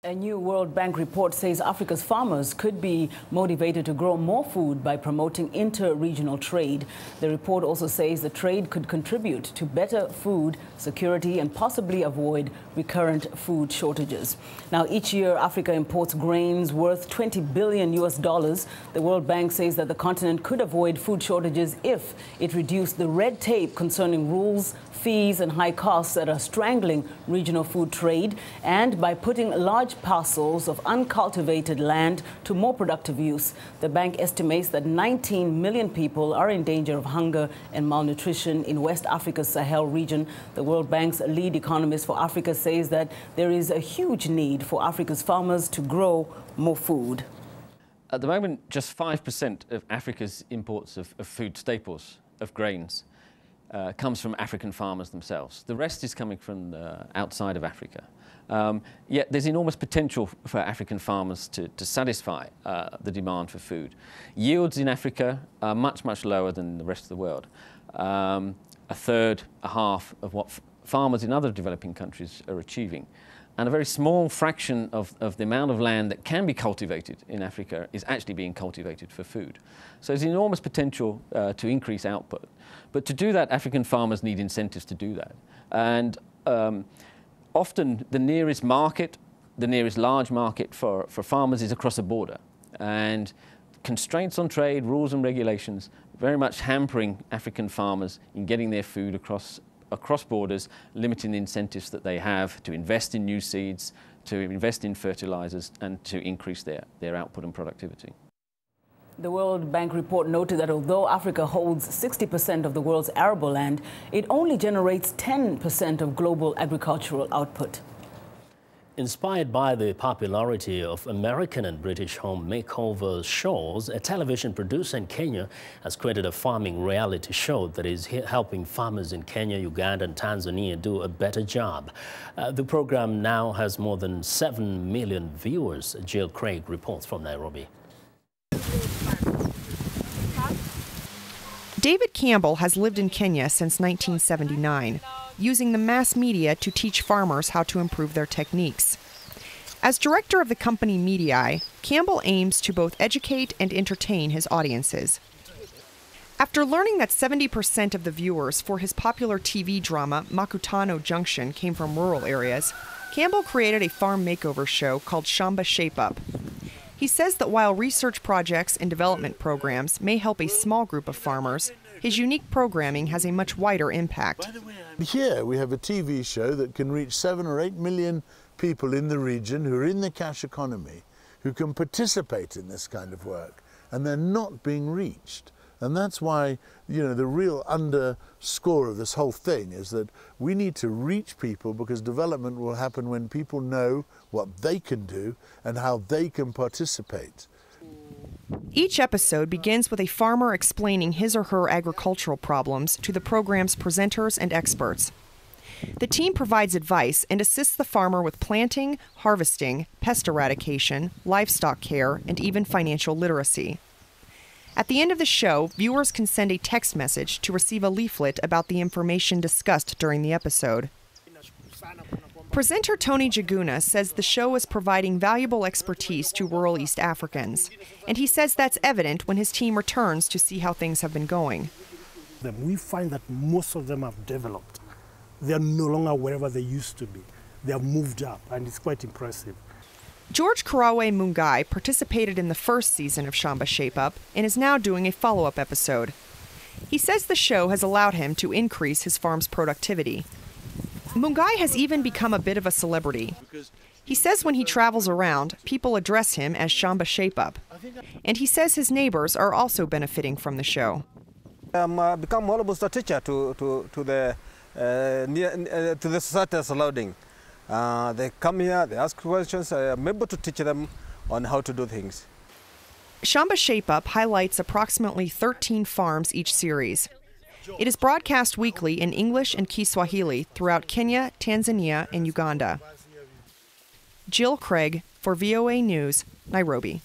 A new World Bank report says Africa's farmers could be motivated to grow more food by promoting inter-regional trade. The report also says the trade could contribute to better food security and possibly avoid recurrent food shortages. Now, each year, Africa imports grains worth $20 billion. The World Bank says that the continent could avoid food shortages if it reduced the red tape concerning rules, fees and high costs that are strangling regional food trade, and by putting large parcels of uncultivated land to more productive use. The bank estimates that 19 million people are in danger of hunger and malnutrition in West Africa's Sahel region. The World Bank's lead economist for Africa says that there is a huge need for Africa's farmers to grow more food. At the moment, just 5% of Africa's imports of food staples, of grains, comes from African farmers themselves. The rest is coming from outside of Africa. Yet there's enormous potential for African farmers to satisfy the demand for food. Yields in Africa are much, much lower than the rest of the world. A third, a half of what farmers in other developing countries are achieving. And a very small fraction of the amount of land that can be cultivated in Africa is actually being cultivated for food. So there's enormous potential to increase output. But to do that, African farmers need incentives to do that. And often the nearest market, the nearest large market for farmers is across a border. And constraints on trade, rules and regulations, very much hampering African farmers in getting their food across borders, limiting the incentives that they have to invest in new seeds, to invest in fertilizers, and to increase their output and productivity. The World Bank report noted that although Africa holds 60% of the world's arable land, it only generates 10% of global agricultural output. Inspired by the popularity of American and British home makeover shows, a television producer in Kenya has created a farming reality show that is helping farmers in Kenya, Uganda and Tanzania do a better job. The program now has more than 7 million viewers. Jill Craig reports from Nairobi. David Campbell has lived in Kenya since 1979. Using the mass media to teach farmers how to improve their techniques. As director of the company Mediae, Campbell aims to both educate and entertain his audiences. After learning that 70% of the viewers for his popular TV drama Makutano Junction came from rural areas, Campbell created a farm makeover show called Shamba Shape Up. He says that while research projects and development programs may help a small group of farmers, his unique programming has a much wider impact. Here we have a TV show that can reach 7 or 8 million people in the region who are in the cash economy, who can participate in this kind of work, and they're not being reached. And that's why, the real underscore of this whole thing is that we need to reach people, because development will happen when people know what they can do and how they can participate. Each episode begins with a farmer explaining his or her agricultural problems to the program's presenters and experts. The team provides advice and assists the farmer with planting, harvesting, pest eradication, livestock care, and even financial literacy. At the end of the show, viewers can send a text message to receive a leaflet about the information discussed during the episode. Presenter Tony Njuguna says the show is providing valuable expertise to rural East Africans, and he says that's evident when his team returns to see how things have been going. We find that most of them have developed. They are no longer wherever they used to be. They have moved up, and it's quite impressive. George Karawe Mungai participated in the first season of Shamba Shape Up and is now doing a follow-up episode. He says the show has allowed him to increase his farm's productivity. Mungai has even become a bit of a celebrity. He says when he travels around, people address him as Shamba Shape Up. And he says his neighbors are also benefiting from the show. I've become almost a teacher to the society surrounding. They come here, they ask questions, I'm able to teach them on how to do things. Shamba Shape Up highlights approximately 13 farms each series. It is broadcast weekly in English and Kiswahili throughout Kenya, Tanzania, and Uganda. Jill Craig for VOA News, Nairobi.